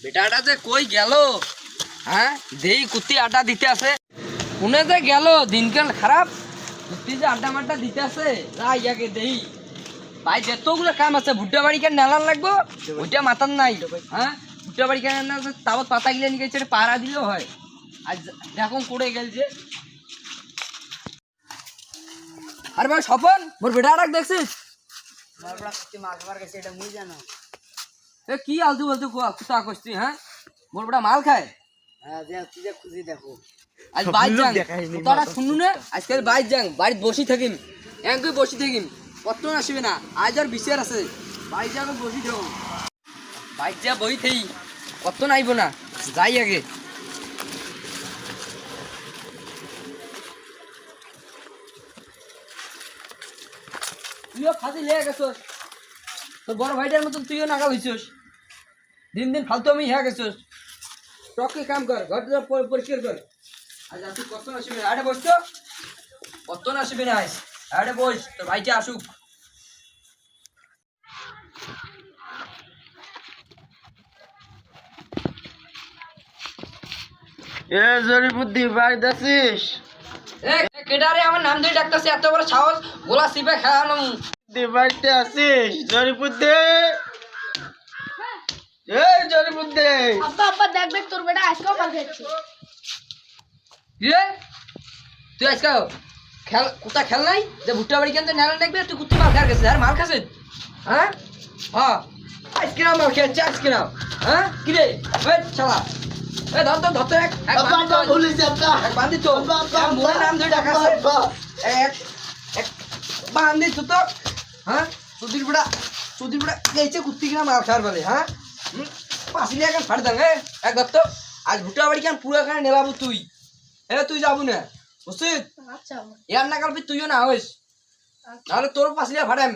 বেটাটা যে কই গেল? হ্যাঁ, দেই কুত্তি আড্ডা দিতে আছে। কোনে যে গেল? দিনকাল খারাপ, কুত্তি যে আড্ডা মাড্ডা দিতে আছে। যাই আগে দেই। ভাই যতগুলো কাম আছে, ভুট্টা বাড়ি কেন নেলান লাগবো ওইটা মাথার নাই। হ্যাঁ, ভুট্টা বাড়ি কেন তাবত পাতা গিলে নিয়ে গেছে, পাড়া দিলেও হয়। আজ দেখুন করে গেলছে। আরে ভাই স্বপন, মোর বেটা দেখছিস? মাছ মার গেছে, এটা মুই জানো। এ কি আলতু বলতু কুতা কইছি? হ্যাঁ, মোর বেটা মাল খায়। হ্যাঁ, তুই যে খুঁজি দেখো। আজ বাইর যাং, কথাটা শুনু না? আজকাল বাইর যাং, বাড়িতে বসি থাকিম, একই বসি থাকিম, কত আসবে না। আজ আর বিচার আছে, বাইর যাবো বসি থাকো, বাইর যা বই থেই, কত নাইব না। যাই আগে। তুইও ফাঁসি লেগে গেছস, তোর বড় ভাইটার মতন তুইও নাগাল হইছস। দিন দিন ফালতু আমি হ্যাঁ গেছস। টকে কাম কর, ঘর পরিষ্কার কর। আজ তুই কত আসবে? আরে বস তো, কত আসবে না। আরে বস, তোর ভাইটা আসুক। এ জরিপুদ্দি বাড়ি দেখছিস? কেডারে আমার নাম ধরে ডাকতেছে, এত বড় সাহস, গোলা সিপে খেলানো। বাড়িতে আছিস জরিপুদ্দি? এই জরিপুদ্দি, আব্বা আব্বা দেখ দেখ তোর বেটা আজকেও মার খাচ্ছে। রে তুই আজকে খেল কোথা খেল নাই যে ভুট্টা বাড়ি কেন নেলা দেখবে? তুই কুত্তি মাল খার গেছে আর মাল খাসিস? হ্যাঁ হ্যাঁ, আজকে না মাল খেয়েছে আজকে না। হ্যাঁ কি রে ওই শালা, এ ধর তো ধরতে এক বান্ধি তো মোর নাম ধরে ডাকাছে, এক এক বান্ধি তো তো। হ্যাঁ, সুধীর বড়া গেছে কুত্তি কিনা মাল খাওয়ার বলে। হ্যাঁ, পাশিলে এখন ফাড়ি দাং। এক ধর তো, আজ ভুট্টা বাড়ি কেন পুরো এখানে নেলাবো তুই। তুই যাবো না বুঝছিস? আচ্ছা ইয়ার না কালবি তুইও না হইস, নাহলে তোর পাশিলে ফাড়াম।